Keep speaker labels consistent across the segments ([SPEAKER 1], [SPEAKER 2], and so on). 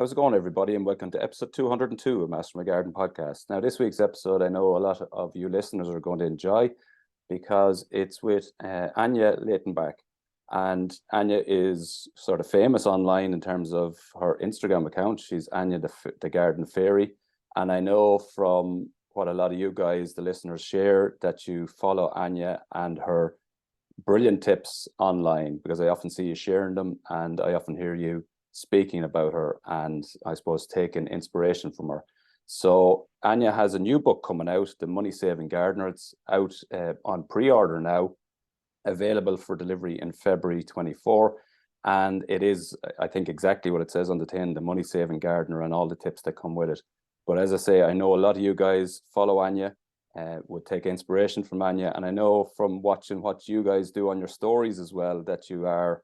[SPEAKER 1] How's it going, everybody? And welcome to episode 202 of Master My Garden podcast. Now, this week's episode, I know a lot of you listeners are going to enjoy because it's with Anya Lautenbach. And Anya is sort of famous online in terms of her Instagram account. She's Anya the Garden Fairy. And I know from what a lot of you guys, the listeners, share that you follow Anya and her brilliant tips online, because I often see you sharing them and I often hear you speaking about her and I suppose taking inspiration from her. So Anya has a new book coming out, The Money Saving Gardener. It's out on pre-order now, available for delivery in February 24. And it is, I think, exactly what it says on the tin, The Money Saving Gardener, and all the tips that come with it. But as I say, I know a lot of you guys follow Anya, would take inspiration from Anya. And I know from watching what you guys do on your stories as well, that you are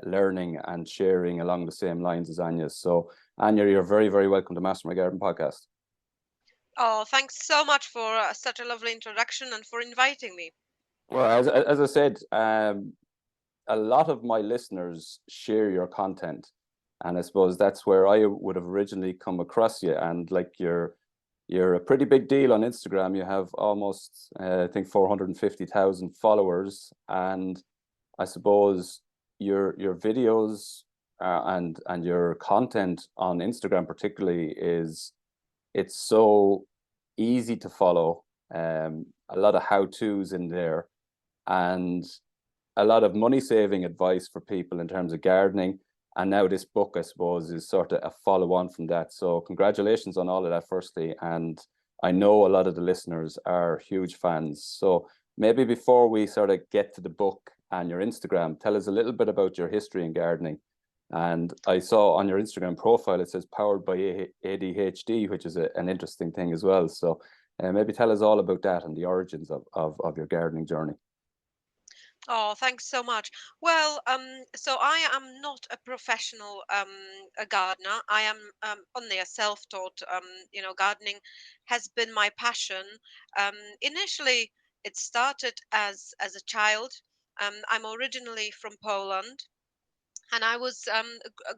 [SPEAKER 1] learning and sharing along the same lines as Anya. So Anya, you're very, very welcome to Master My Garden podcast.
[SPEAKER 2] Oh, thanks so much for such a lovely introduction and for inviting me.
[SPEAKER 1] Well, as I said, a lot of my listeners share your content, and I suppose that's where I would have originally come across you. And like you're a pretty big deal on Instagram. You have almost I think 450,000 followers, and I suppose your videos and your content on Instagram particularly it's so easy to follow. A lot of how-tos in there, and a lot of money saving advice for people in terms of gardening. And now this book, I suppose, is sort of a follow on from that. So congratulations on all of that, firstly. And I know a lot of the listeners are huge fans. So maybe before we sort of get to the book and your Instagram, tell us a little bit about your history in gardening. And I saw on your Instagram profile, it says powered by ADHD, which is an interesting thing as well. So maybe tell us all about that and the origins of your gardening journey.
[SPEAKER 2] Oh, thanks so much. Well, so I am not a professional a gardener. I am only a self-taught. Gardening has been my passion. Initially, it started as a child. I'm originally from Poland, and I was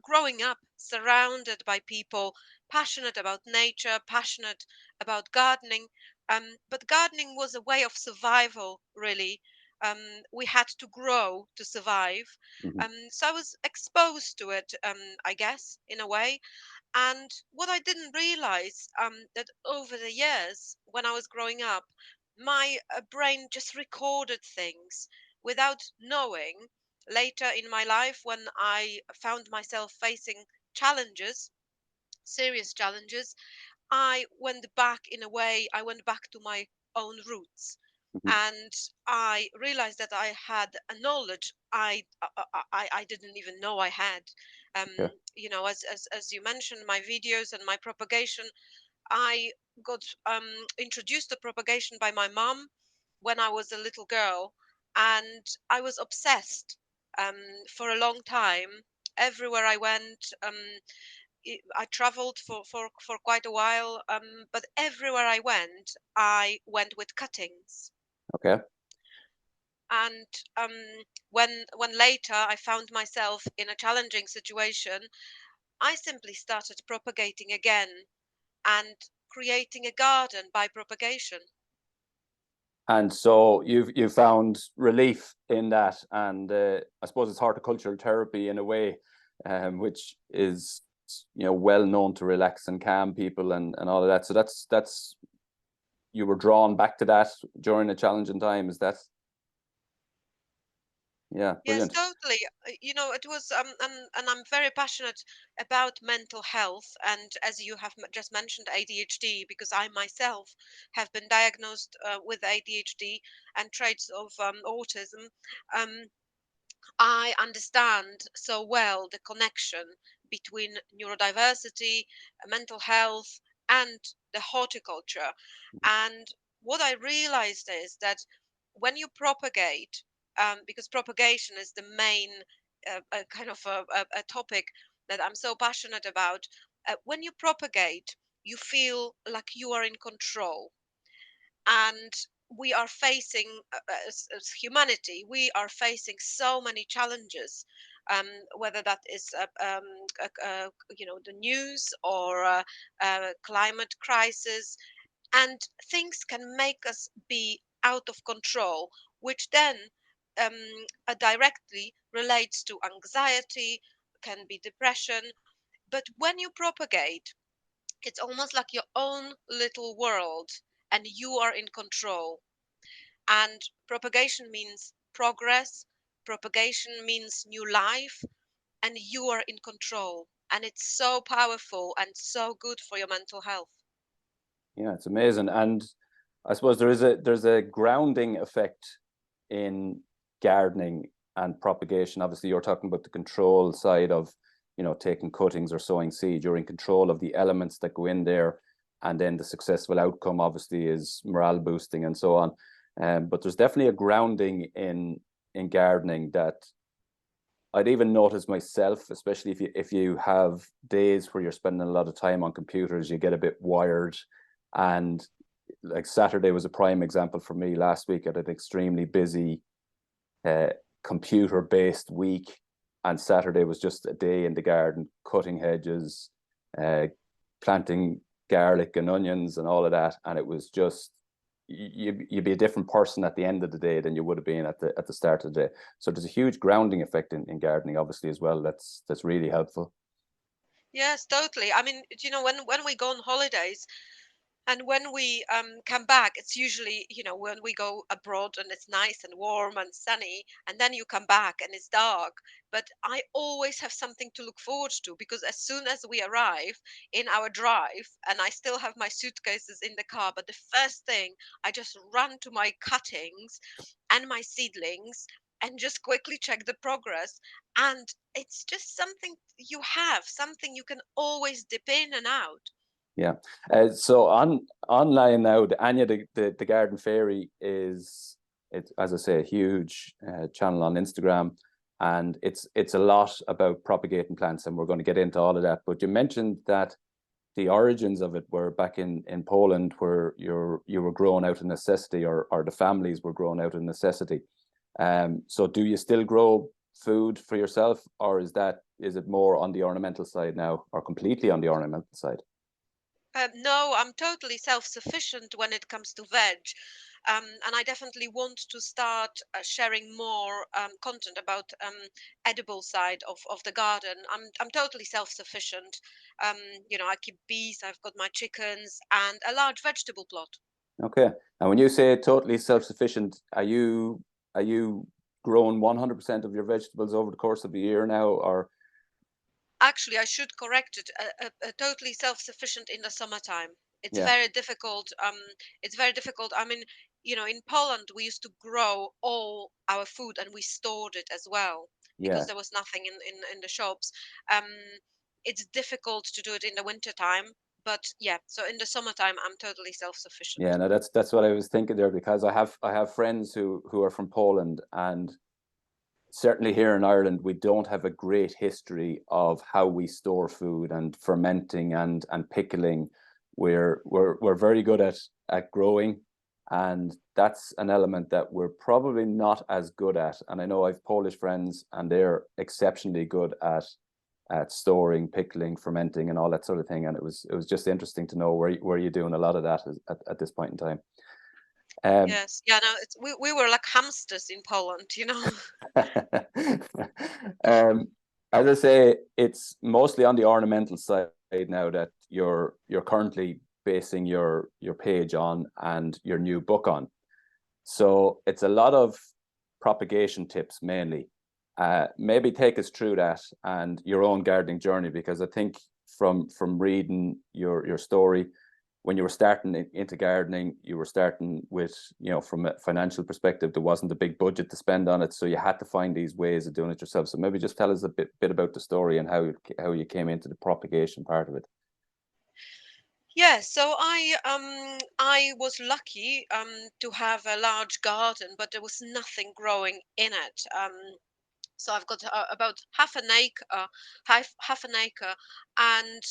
[SPEAKER 2] growing up surrounded by people passionate about nature, passionate about gardening. But gardening was a way of survival, really. We had to grow to survive.
[SPEAKER 1] Mhm.
[SPEAKER 2] So I was exposed to it, I guess, in a way. And what I didn't realize that over the years, when I was growing up, my brain just recorded things without knowing. Later in my life, when I found myself facing challenges, serious challenges, I went back to my own roots.
[SPEAKER 1] Mhm.
[SPEAKER 2] And I realized that I had a knowledge I didn't even know I had.
[SPEAKER 1] Okay.
[SPEAKER 2] As you mentioned, my videos and my propagation, I got introduced to propagation by my mom when I was a little girl, and I was obsessed for a long time. Everywhere I went, I traveled for quite a while, but everywhere I went with cuttings.
[SPEAKER 1] Okay.
[SPEAKER 2] And when later I found myself in a challenging situation, I simply started propagating again and creating a garden by propagation.
[SPEAKER 1] And so you found relief in that, and I suppose it's horticultural therapy in a way, which is well known to relax and calm people and all of that. So that's you were drawn back to that during a challenging time. Is that yeah,
[SPEAKER 2] Yes,
[SPEAKER 1] brilliant.
[SPEAKER 2] totally. It was, and I'm very passionate about mental health. And as you have just mentioned, ADHD, because I myself have been diagnosed with ADHD and traits of autism. Um, I understand so well the connection between neurodiversity, mental health, and the horticulture. And what I realized is that when you propagate, because propagation is the main kind of a topic that I'm so passionate about, when you propagate, you feel like you are in control. And we are facing as humanity, we are facing so many challenges, whether that is the news or climate crisis, and things can make us be out of control, which then directly relates to anxiety, can be depression. But when you propagate, it's almost like your own little world, and you are in control. And propagation means progress, propagation means new life, and you are in control. And it's so powerful and so good for your mental health.
[SPEAKER 1] Yeah, it's amazing. And I suppose there's a grounding effect in gardening and propagation. Obviously, you're talking about the control side of, taking cuttings or sowing seed. You're in control of the elements that go in there, and then the successful outcome obviously is morale boosting and so on. But there's definitely a grounding in gardening that I'd even notice myself, especially if you have days where you're spending a lot of time on computers, you get a bit wired. And like Saturday was a prime example for me. Last week I had an extremely busy uh, computer-based week, and Saturday was just a day in the garden, cutting hedges, uh, planting garlic and onions and all of that. And it was just, you'd be a different person at the end of the day than you would have been at the start of the day. So there's a huge grounding effect in gardening, obviously, as well. That's really helpful.
[SPEAKER 2] Yes, totally. I mean, when we go on holidays, and when we come back, it's usually, when we go abroad and it's nice and warm and sunny, and then you come back and it's dark. But I always have something to look forward to, because as soon as we arrive in our drive, and I still have my suitcases in the car, but the first thing, I just run to my cuttings and my seedlings and just quickly check the progress. And it's just something you can always dip in and out.
[SPEAKER 1] Yeah. So online now, the Anya the Garden Fairy is, it's, as I say, a huge channel on Instagram, and it's a lot about propagating plants, and we're going to get into all of that. But you mentioned that the origins of it were back in Poland, where you were grown out of necessity, or the families were grown out of necessity. So do you still grow food for yourself, or is it more on the ornamental side now, or completely on the ornamental side?
[SPEAKER 2] No, I'm totally self-sufficient when it comes to veg. And I definitely want to start sharing more content about edible side of the garden. I'm totally self-sufficient. Um, I keep bees, I've got my chickens, and a large vegetable plot.
[SPEAKER 1] Okay. And when you say totally self-sufficient, are you growing 100% of your vegetables over the course of a year now, or
[SPEAKER 2] Actually, I should correct it. Totally self-sufficient in the summertime. It's
[SPEAKER 1] yeah,
[SPEAKER 2] very difficult. It's very difficult. I mean, in Poland, we used to grow all our food and we stored it as well, because
[SPEAKER 1] yeah,
[SPEAKER 2] there was nothing in the shops. Um, it's difficult to do it in the winter time, but yeah. So in the summertime, I'm totally
[SPEAKER 1] yeah?
[SPEAKER 2] self-sufficient.
[SPEAKER 1] No, that's what I was thinking there, because I have friends who are from Poland, and certainly here in Ireland, we don't have a great history of how we store food and fermenting and pickling. We're very good at growing, and that's an element that we're probably not as good at. And I know I've Polish friends, and they're exceptionally good at storing, pickling, fermenting, and all that sort of thing. And it was just interesting to know where you're doing a lot of that at this point in time. Um,
[SPEAKER 2] Yes. Yeah. No. We were like hamsters in Poland.
[SPEAKER 1] um, as I say, it's mostly on the ornamental side now that you're currently basing your page on and your new book on. So it's a lot of propagation tips mainly. Maybe take us through that and your own gardening journey, because I think from reading your story, when you were starting into gardening, you were starting with, from a financial perspective, there wasn't a big budget to spend on it, so you had to find these ways of doing it yourself. So maybe just tell us a bit about the story and how you came into the propagation part of it.
[SPEAKER 2] Yeah, so I was lucky to have a large garden, but there was nothing growing in it. So I've got about half an acre, and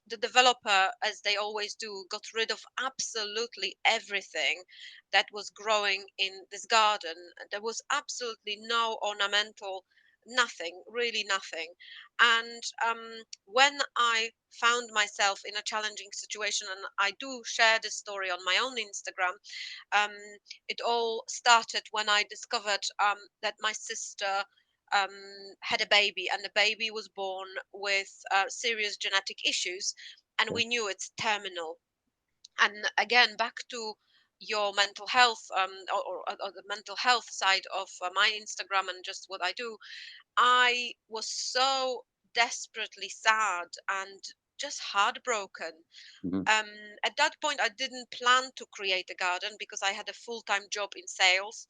[SPEAKER 2] the developer, as they always do, got rid of absolutely everything that was growing in this garden. There was absolutely no ornamental Nothing, really nothing. And when I found myself in a challenging situation, and I do share this story on my own Instagram, um, it all started when I discovered that my sister had a baby, and the baby was born with serious genetic issues, and
[SPEAKER 1] Okay.
[SPEAKER 2] we knew it's terminal. And again, back to your mental health, or the mental health side of my Instagram and just what I do, I was so desperately sad and just heartbroken.
[SPEAKER 1] Hmm.
[SPEAKER 2] At that point, I didn't plan to create a garden because I had a full-time job in sales.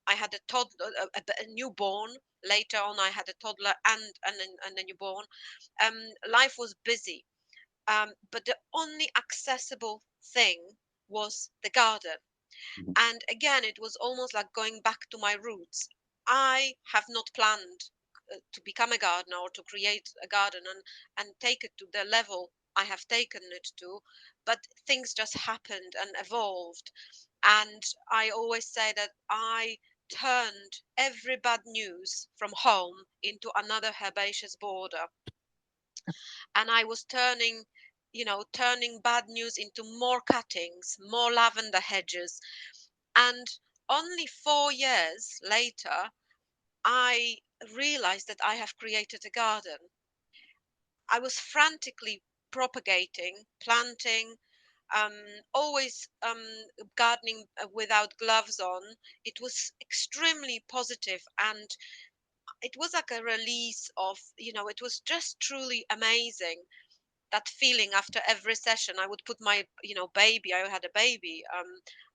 [SPEAKER 2] I had a toddler, a newborn. Later on, I had a toddler and a newborn. Life was busy, but the only accessible thing was the garden.
[SPEAKER 1] Hmm.
[SPEAKER 2] And again, it was almost like going back to my roots. I have not planned to become a gardener or to create a garden and take it to the level I have taken it to, but things just happened and evolved. And I always say that I turned every bad news from home into another herbaceous border. And I was turning bad news into more cuttings, more lavender hedges. And only 4 years later, I realized that I have created a garden. I was frantically propagating, planting, always gardening without gloves on. It was extremely positive, and it was like a release of, it was just truly amazing. That feeling after every session, I would put my, baby, I had a baby,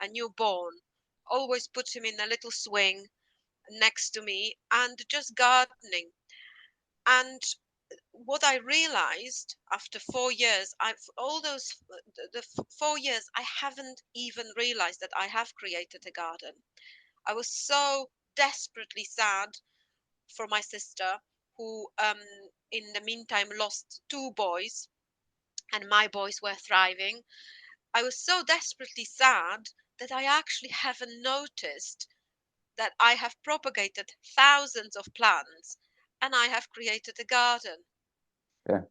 [SPEAKER 2] a newborn, always put him in a little swing next to me and just gardening. And what I realized after 4 years, I've all those the 4 years, I haven't even realized that I have created a garden. I was so desperately sad for my sister, who in the meantime lost two boys, and my boys were thriving. I was so desperately sad that I actually haven't noticed that I have propagated thousands of plants and I have created a garden.
[SPEAKER 1] Yeah.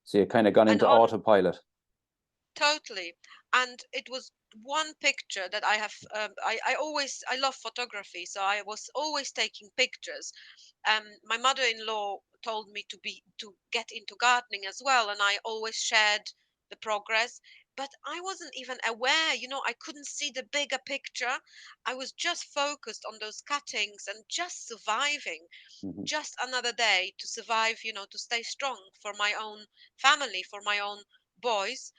[SPEAKER 1] So you kind of gone
[SPEAKER 2] And
[SPEAKER 1] into
[SPEAKER 2] on
[SPEAKER 1] autopilot.
[SPEAKER 2] Totally. And it was one picture that I have. I love photography, so I was always taking pictures. My mother-in-law told me to get into gardening as well, and I always shared the progress. But I wasn't even aware, I couldn't see the bigger picture. I was just focused on those cuttings and just surviving,
[SPEAKER 1] Hmm.
[SPEAKER 2] just another day to survive, to stay strong for my own family, for my own boys.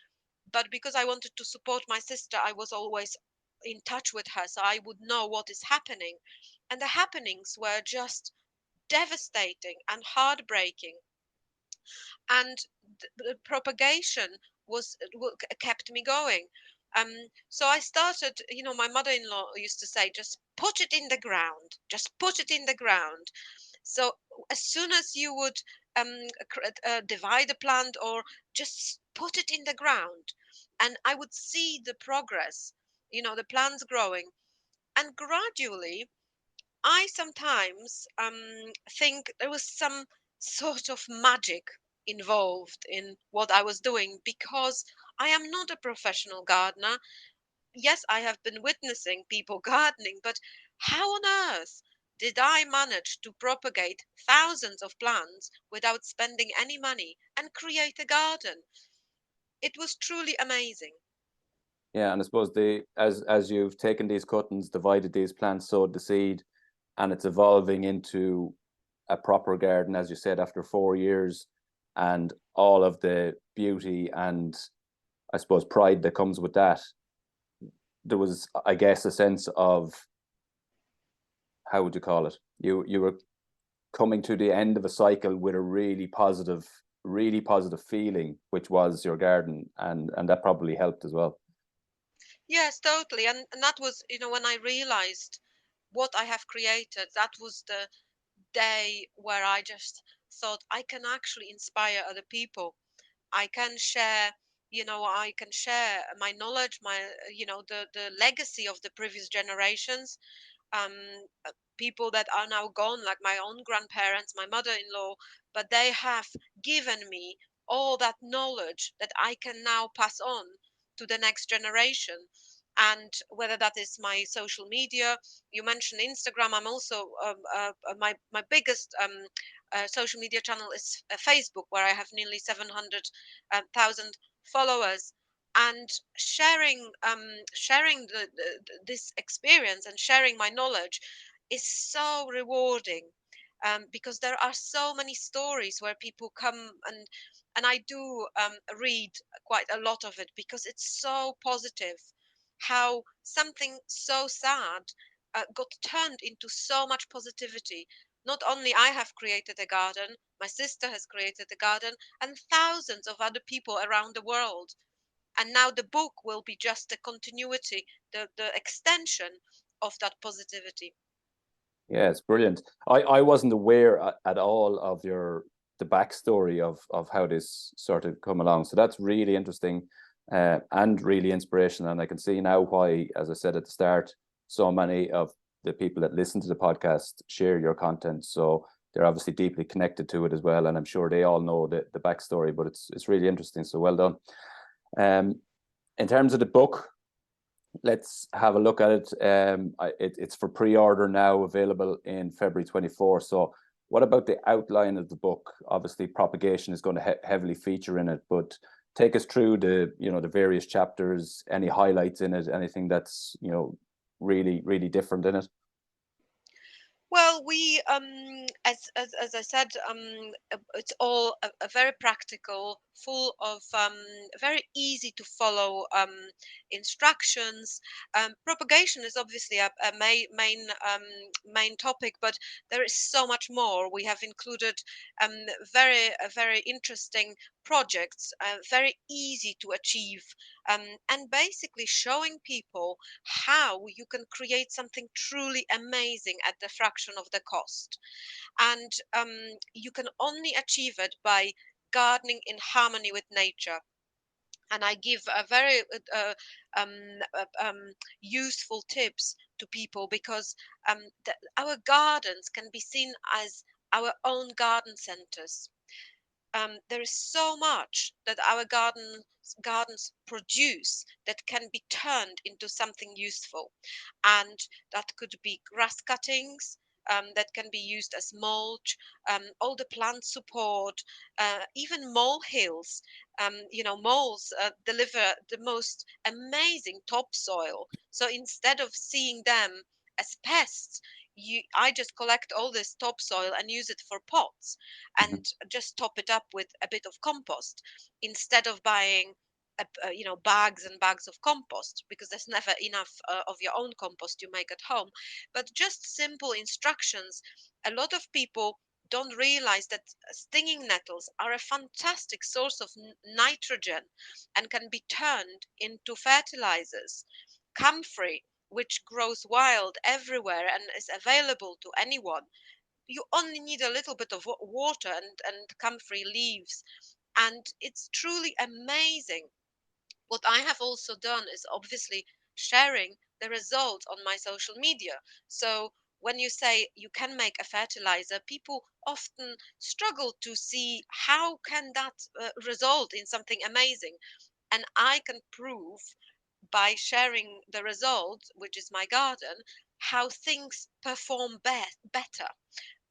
[SPEAKER 2] But because I wanted to support my sister, I was always in touch with her, so I would know what is happening. And the happenings were just devastating and heartbreaking. And the propagation kept me going. So I started, my mother-in-law used to say, just put it in the ground, just put it in the ground. So as soon as you would divide a plant or just put it in the ground, and I would see the progress, the plants growing. And gradually, I sometimes think there was some sort of magic involved in what I was doing, because I am not a professional gardener. Yes, I have been witnessing people gardening, but how on earth did I manage to propagate thousands of plants without spending any money and create a garden? It was truly amazing.
[SPEAKER 1] Yeah, and I suppose as you've taken these cuttings, divided these plants, sowed the seed, and it's evolving into a proper garden, as you said, after 4 years, and all of the beauty and I suppose pride that comes with that. There was, I guess, a sense of, how would you call it? You were coming to the end of a cycle with a really positive feeling, which was your garden, and that probably helped as well.
[SPEAKER 2] Yes, totally. And that was, when I realized what I have created, that was the day where I just thought I can actually inspire other people. I can share, I can share my knowledge, my, the legacy of the previous generations. um, people that are now gone, like my own grandparents, my mother-in-law, but they have given me all that knowledge that I can now pass on to the next generation. And whether that is my social media, you mentioned Instagram. I'm also my biggest social media channel is Facebook, where I have nearly 700,000 followers. And sharing this experience and sharing my knowledge is so rewarding, because there are so many stories where people come, and I do read quite a lot of it, because it's so positive how something so sad got turned into so much positivity. Not only I have created a garden, my sister has created a garden, and thousands of other people around the world. And now the book will be just a continuity, the extension of that positivity.
[SPEAKER 1] Yeah, it's brilliant. I wasn't aware at all of the backstory of how this sort of come along. So that's really interesting, and really inspirational. And I can see now why, as I said at the start, so many of the people that listen to the podcast share your content. So they're obviously deeply connected to it as well. And I'm sure they all know the backstory, but it's really interesting. So well done. In terms of the book, let's have a look at it. It's for pre-order now, available in February 24. So what about the outline of the book? Obviously, propagation is going to heavily feature in it, but take us through the various chapters, any highlights in it, anything that's, really, really different in it.
[SPEAKER 2] Well, we, as I said, it's all a very practical, full of very easy to follow instructions. Propagation is obviously a main topic, but there is so much more. We have included very interesting projects, very easy to achieve, and basically showing people how you can create something truly amazing at the fraction of the cost. And you can only achieve it by gardening in harmony with nature. And I give a very useful tips to people, because our gardens can be seen as our own garden centers. There is so much that our gardens produce that can be turned into something useful, and that could be grass cuttings. That can be used as mulch, all the plant support, even molehills. Moles deliver the most amazing topsoil. So instead of seeing them as pests, I just collect all this topsoil and use it for pots,
[SPEAKER 1] Mhm.
[SPEAKER 2] and just top it up with a bit of compost, instead of buying bags and bags of compost, because there's never enough of your own compost you make at home. But just simple instructions. A lot of people don't realize that stinging nettles are a fantastic source of nitrogen and can be turned into fertilizers. Comfrey, which grows wild everywhere and is available to anyone, you only need a little bit of water and comfrey leaves, and it's truly amazing. What I have also done is obviously sharing the results on my social media. So when you say you can make a fertilizer, people often struggle to see how can that result in something amazing. And I can prove by sharing the results, which is my garden, how things perform better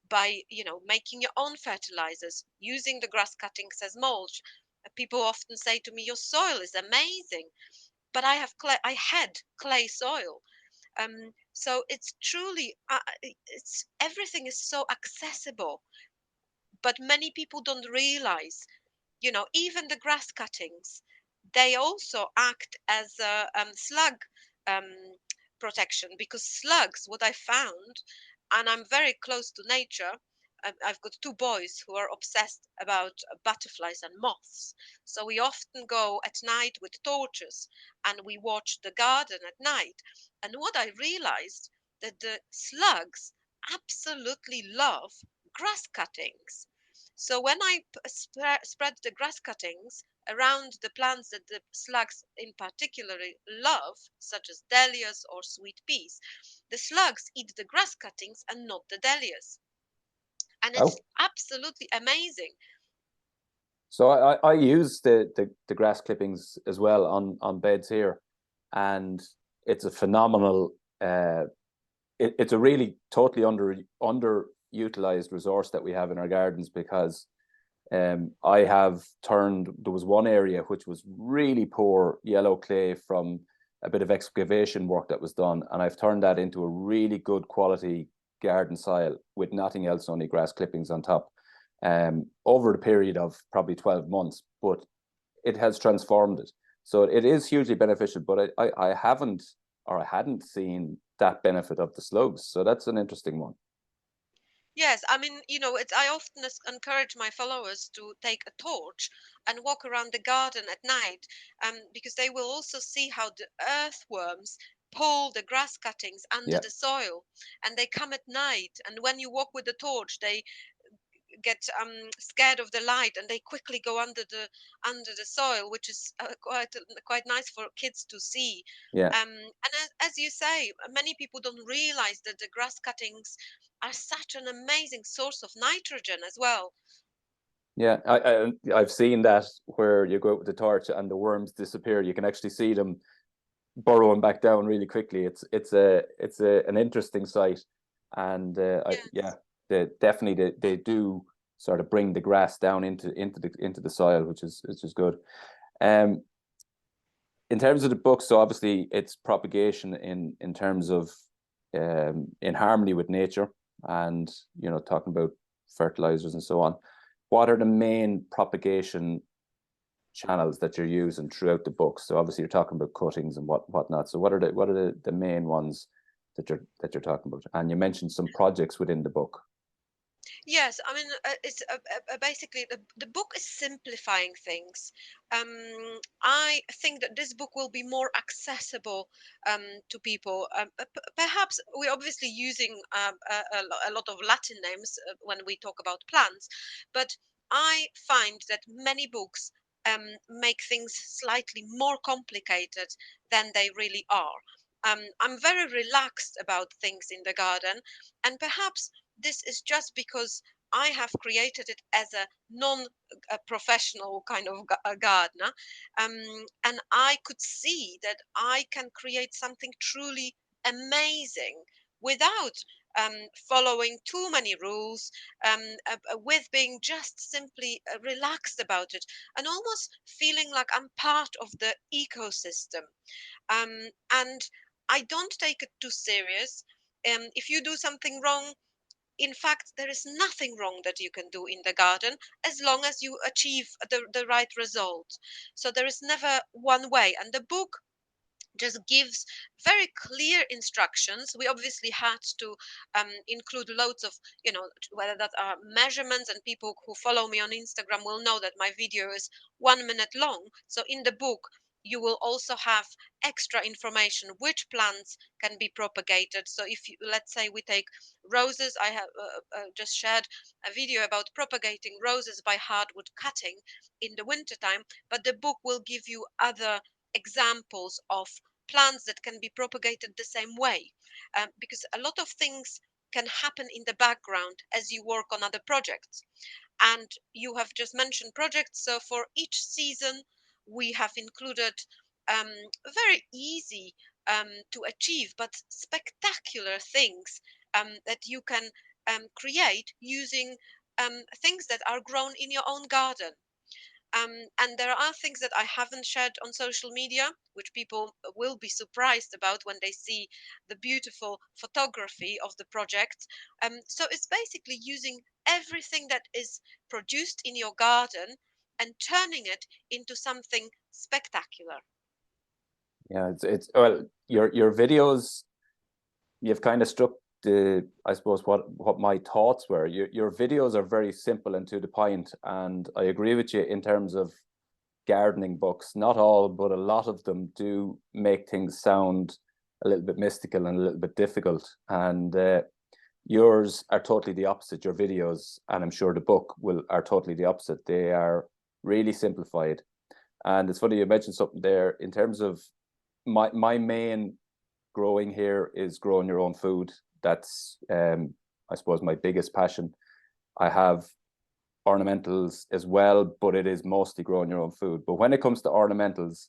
[SPEAKER 2] by making your own fertilizers, using the grass cuttings as mulch. People often say to me, your soil is amazing, but I had clay soil. So it's truly it's everything is so accessible, but many people don't realize, even the grass cuttings, they also act as a slug um, protection, because slugs, what I found, and I'm very close to nature. I've got two boys who are obsessed about butterflies and moths. So we often go at night with torches and we watch the garden at night. And what I realized, that the slugs absolutely love grass cuttings. So when I spread the grass cuttings around the plants that the slugs in particular love, such as dahlias or sweet peas, the slugs eat the grass cuttings and not the dahlias. And it's
[SPEAKER 1] Oh,
[SPEAKER 2] absolutely amazing.
[SPEAKER 1] so I use the grass clippings as well on beds here, and it's a phenomenal. It's a really totally underutilized resource that we have in our gardens, because I have turned, there was one area which was really poor yellow clay from a bit of excavation work that was done, and I've turned that into a really good quality garden soil with nothing else, only grass clippings on top, over the period of probably 12 months. But it has transformed it. So it is hugely beneficial, but I haven't, or I hadn't seen that benefit of the slugs. So that's an interesting one.
[SPEAKER 2] Yes, I mean, I often encourage my followers to take a torch and walk around the garden at night, because they will also see how the earthworms pull the grass cuttings under
[SPEAKER 1] Yeah,
[SPEAKER 2] the soil, and they come at night. And when you walk with the torch, they get scared of the light, and they quickly go under the soil, which is quite nice for kids to see.
[SPEAKER 1] yeah,
[SPEAKER 2] And as you say, many people don't realize that the grass cuttings are such an amazing source of nitrogen as well.
[SPEAKER 1] yeah. I've seen that where you go out with the torch and the worms disappear. You can actually see them burrowing back down really quickly. It's an interesting sight, and yeah,
[SPEAKER 2] Yes.
[SPEAKER 1] they do sort of bring the grass down into the soil, which is good. Um, in terms of the book, so obviously it's propagation in terms of in harmony with nature, and talking about fertilizers and so on. What are the main propagation channels that you're using throughout the book? So obviously you're talking about cuttings and whatnot. So what are the main ones that you're talking about? And you mentioned some projects within the book.
[SPEAKER 2] Yes, I mean, it's basically the book is simplifying things. I think that this book will be more accessible to people. Perhaps we're obviously using a lot of Latin names when we talk about plants, but I find that many books make things slightly more complicated than they really are. I'm very relaxed about things in the garden, and perhaps this is just because I have created it as a non professional kind of gardener. And I could see that I can create something truly amazing without following too many rules, with being just simply relaxed about it and almost feeling like I'm part of the ecosystem. And I don't take it too serious. If you do something wrong, in fact, there is nothing wrong that you can do in the garden as long as you achieve the right result. So there is never one way. And the book just gives very clear instructions. We obviously had to include loads of, whether that are measurements, and people who follow me on Instagram will know that my video is 1 minute long. So in the book, you will also have extra information which plants can be propagated. So if you, let's say we take roses, I have just shared a video about propagating roses by hardwood cutting in the wintertime, but the book will give you other examples of plants that can be propagated the same way, because a lot of things can happen in the background as you work on other projects. And you have just mentioned projects, so for each season we have included very easy to achieve but spectacular things that you can create using things that are grown in your own garden. And there are things that I haven't shared on social media, which people will be surprised about when they see the beautiful photography of the project. So it's basically using everything that is produced in your garden and turning it into something spectacular.
[SPEAKER 1] Yeah, it's well, your videos, you've kind of struck the, I suppose, what my thoughts were. Your videos are very simple and to the point, and I agree with you in terms of gardening books. Not all, but a lot of them do make things sound a little bit mystical and a little bit difficult. And Yours are totally the opposite. Your videos, and I'm sure the book are totally the opposite. They are really simplified. And it's funny you mentioned something there in terms of my main growing here is growing your own food. That's I suppose my biggest passion. I have ornamentals as well, but it is mostly growing your own food. But when it comes to ornamentals,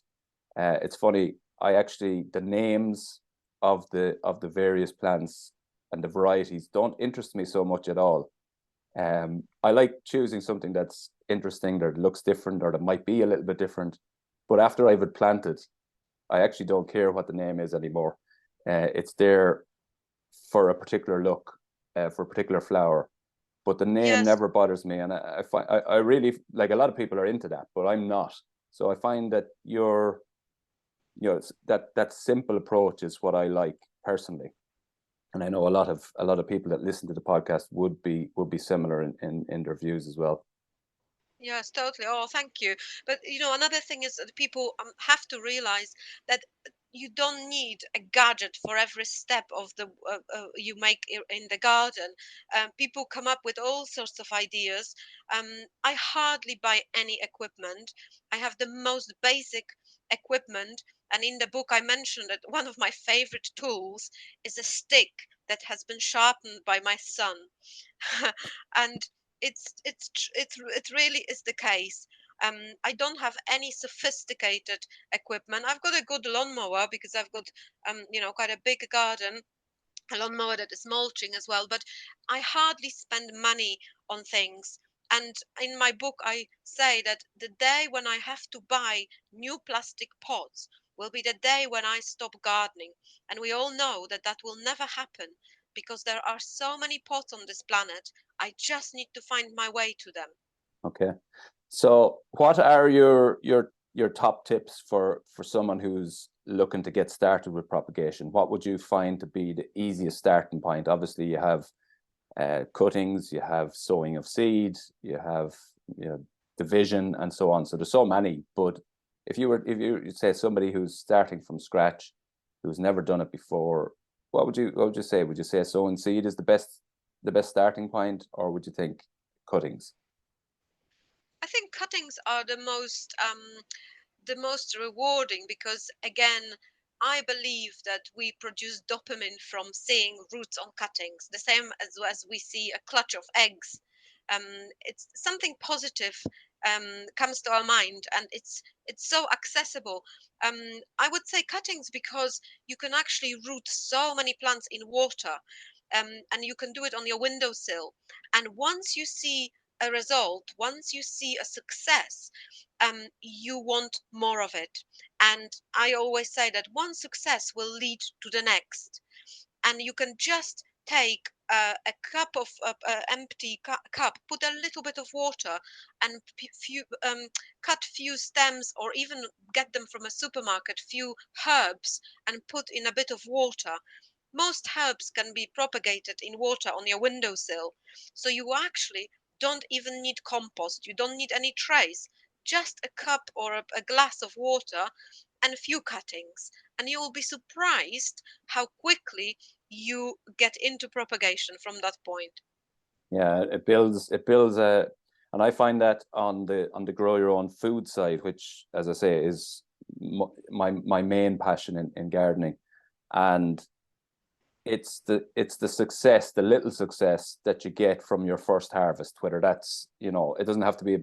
[SPEAKER 1] it's funny. The names of the various plants and the varieties don't interest me so much at all. I like choosing something that's interesting, that looks different, or that might be a little bit different. But after I've planted, I actually don't care what the name is anymore. It's there for a particular look, for a particular flower. But the name
[SPEAKER 2] Yes.
[SPEAKER 1] never bothers me, and I really like, a lot of people are into that, but I'm not. So I find that that simple approach is what I like personally, and I know a lot of people that listen to the podcast would be similar in their views as well.
[SPEAKER 2] Yes, totally. Oh, thank you. But another thing is that people have to realize that you don't need a gadget for every step of the you make in the garden. People come up with all sorts of ideas. I hardly buy any equipment. I have the most basic equipment, and in the book I mentioned that one of my favorite tools is a stick that has been sharpened by my son, and it really is the case. I don't have any sophisticated equipment. I've got a good lawnmower because I've got quite a big garden, a lawnmower that is mulching as well. But I hardly spend money on things. And in my book, I say that the day when I have to buy new plastic pots will be the day when I stop gardening. And we all know that that will never happen because there are so many pots on this planet. I just need to find my way to them.
[SPEAKER 1] Okay. So what are your top tips for someone who's looking to get started with propagation? What would you find to be the easiest starting point? Obviously, you have cuttings, you have sowing of seed, you have division, and so on. So there's so many. But if you say somebody who's starting from scratch, who's never done it before, what would you say? Would you say sowing seed is the best starting point, or would you think cuttings?
[SPEAKER 2] I think cuttings are the most rewarding because, again, I believe that we produce dopamine from seeing roots on cuttings, the same as we see a clutch of eggs. It's something positive comes to our mind, and it's so accessible. I would say cuttings because you can actually root so many plants in water, and you can do it on your windowsill. And once you see a result, once you see a success, you want more of it. And I always say that one success will lead to the next. And you can just take a cup of empty cup, put a little bit of water, and cut few stems, or even get them from a supermarket, few herbs, and put in a bit of water. Most herbs can be propagated in water on your windowsill, so you actually don't even need compost. You don't need any trays, just a cup or a glass of water and a few cuttings, and you will be surprised how quickly you get into propagation from that point.
[SPEAKER 1] Yeah, it builds a, and I find that on the grow your own food side, which, as I say, is my main passion in gardening. And it's the success, the little success that you get from your first harvest, whether that's, it doesn't have to be a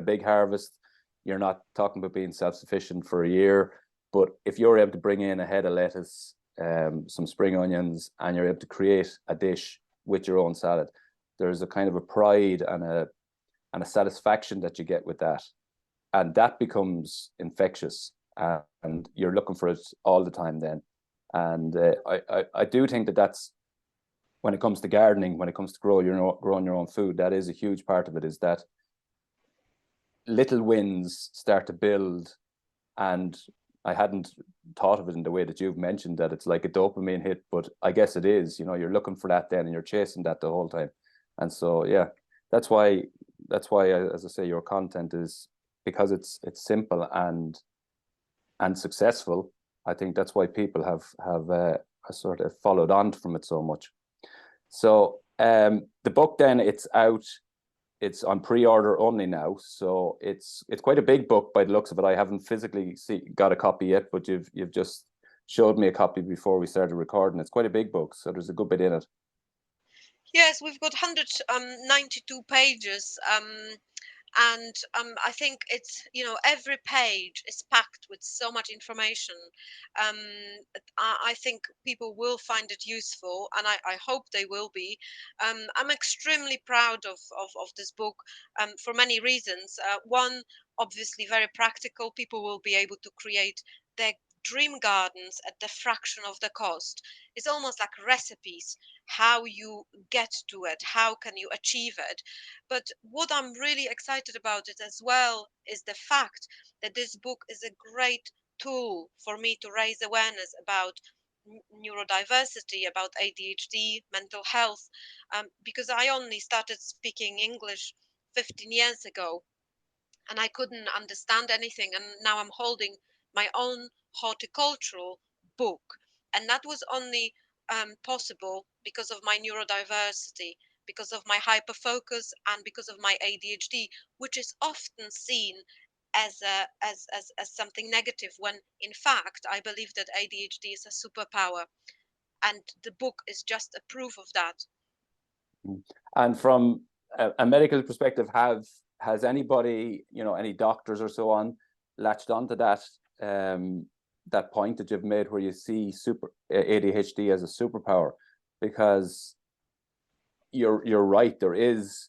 [SPEAKER 1] big harvest. You're not talking about being self-sufficient for a year, but if you're able to bring in a head of lettuce, some spring onions, and you're able to create a dish with your own salad, there's a kind of a pride and a satisfaction that you get with that, and that becomes infectious, and you're looking for it all the time then. And I do think that's, when it comes to gardening, when it comes to growing your own food, that is a huge part of it, is that little wins start to build. And I hadn't thought of it in the way that you've mentioned, that it's like a dopamine hit, but I guess it is. You're looking for that then, and you're chasing that the whole time. And so, yeah, that's why, as I say, your content is, because it's simple and successful. I think that's why people have sort of followed on from it so much. So the book then, it's out. It's on pre-order only now, so it's quite a big book by the looks of it. I haven't physically got a copy yet, but you've just showed me a copy before we started recording. It's quite a big book, so there's a good bit in it.
[SPEAKER 2] Yes, we've got 192 pages. And I think it's, every page is packed with so much information. um, I think people will find it useful, and I hope they will be. I'm extremely proud of this book, for many reasons. One, obviously very practical. People will be able to create their dream gardens at the fraction of the cost. It's almost like recipes, how you get to it, how can you achieve it. But what I'm really excited about it as well is the fact that this book is a great tool for me to raise awareness about neurodiversity, about ADHD, mental health, because I only started speaking English 15 years ago, and I couldn't understand anything. And now I'm holding my own horticultural book. And that was only possible because of my neurodiversity, because of my hyperfocus, and because of my ADHD, which is often seen as as something negative, when in fact I believe that ADHD is a superpower, and the book is just a proof of that.
[SPEAKER 1] And from a medical perspective, has anybody, any doctors or so on, latched onto that that point that you've made, where you see ADHD as a superpower? Because you're right, there is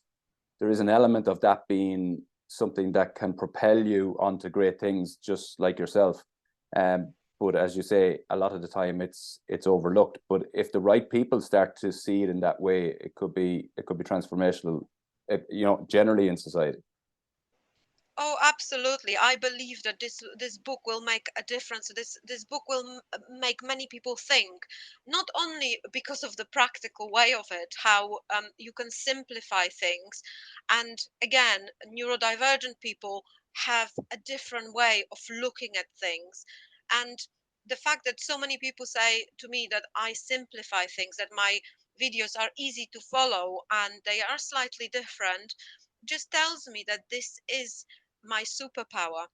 [SPEAKER 1] an element of that being something that can propel you onto great things, just like yourself. But as you say, a lot of the time it's overlooked. But if the right people start to see it in that way, it could be transformational, generally in society.
[SPEAKER 2] Oh, absolutely. I believe that this book will make a difference. This book will make many people think, not only because of the practical way of it, how you can simplify things. And again, neurodivergent people have a different way of looking at things. And the fact that so many people say to me that I simplify things, that my videos are easy to follow and they are slightly different, just tells me that this is my superpower.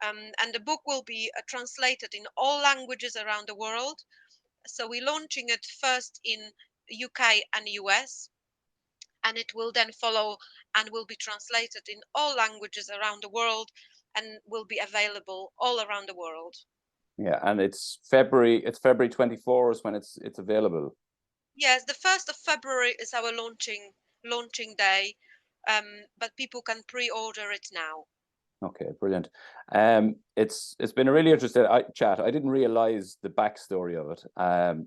[SPEAKER 2] And the book will be translated in all languages around the world. So we're launching it first in UK and US, and it will then follow and will be translated in all languages around the world, and will be available all around the world.
[SPEAKER 1] Yeah, and it's February 24th is when it's available.
[SPEAKER 2] Yes, the 1st of February is our launching day, but people can pre-order it now.
[SPEAKER 1] Okay, brilliant. It's been a really interesting chat. I didn't realize the backstory of it.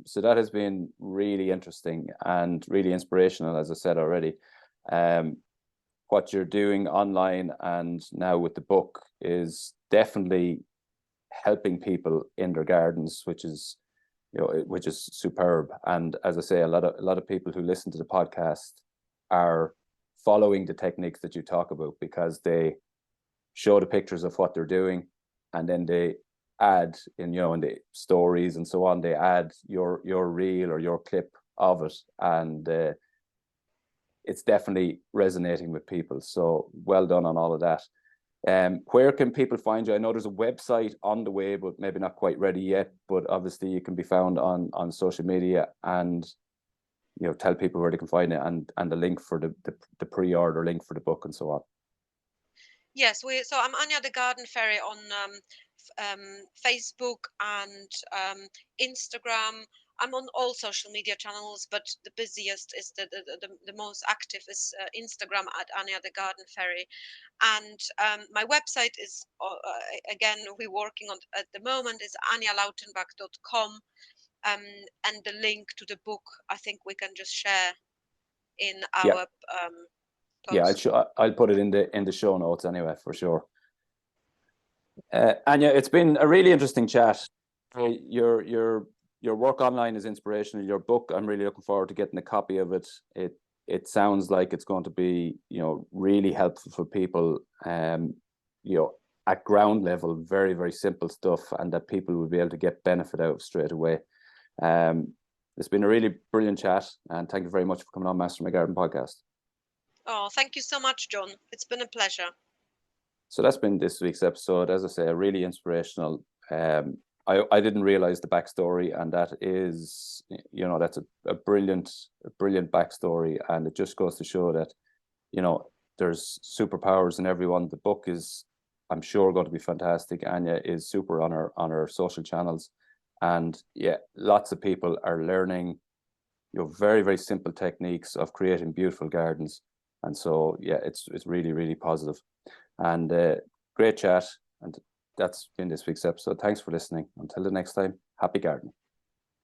[SPEAKER 1] So that has been really interesting and really inspirational, as I said already. What you're doing online and now with the book is definitely helping people in their gardens, which is superb. And as I say, a lot of people who listen to the podcast are following the techniques that you talk about, because they show the pictures of what they're doing, and then they add in the stories and so on, they add your reel or your clip of it, and it's definitely resonating with people. So well done on all of that. Where can people find you? I know there's a website on the way, but maybe not quite ready yet, but obviously you can be found on social media, and tell people where they can find it, and the link for the pre-order link for the book and so on.
[SPEAKER 2] Yes, so I'm Anya the Garden Fairy on Facebook and Instagram. I'm on all social media channels, but the busiest is the most active is Instagram at Anya the Garden Fairy. And my website is again, we're working on at the moment, is anyalautenbach.com. And the link to the book, I think we can just share in
[SPEAKER 1] Yeah,
[SPEAKER 2] our
[SPEAKER 1] yeah,
[SPEAKER 2] post.
[SPEAKER 1] I'll put it in the show notes anyway, for sure. Anya, it's been a really interesting chat. Your work online is inspirational. Your book, I'm really looking forward to getting a copy of it. It sounds like it's going to be really helpful for people. At ground level, very, very simple stuff, and that people will be able to get benefit out of straight away. It's been a really brilliant chat, and thank you very much for coming on Master My Garden podcast.
[SPEAKER 2] Oh, thank you so much, John. It's been a pleasure.
[SPEAKER 1] So that's been this week's episode. As I say, really inspirational. I didn't realize the backstory, and that is, you know, that's a brilliant backstory, and it just goes to show that, you know, there's superpowers in everyone. The book is, I'm sure, going to be fantastic. Anya is super on her social channels, and yeah, lots of people are learning, you know, very, very simple techniques of creating beautiful gardens. And so yeah, it's really positive. And great chat. And that's been this week's episode. Thanks for listening. Until the next time, happy gardening.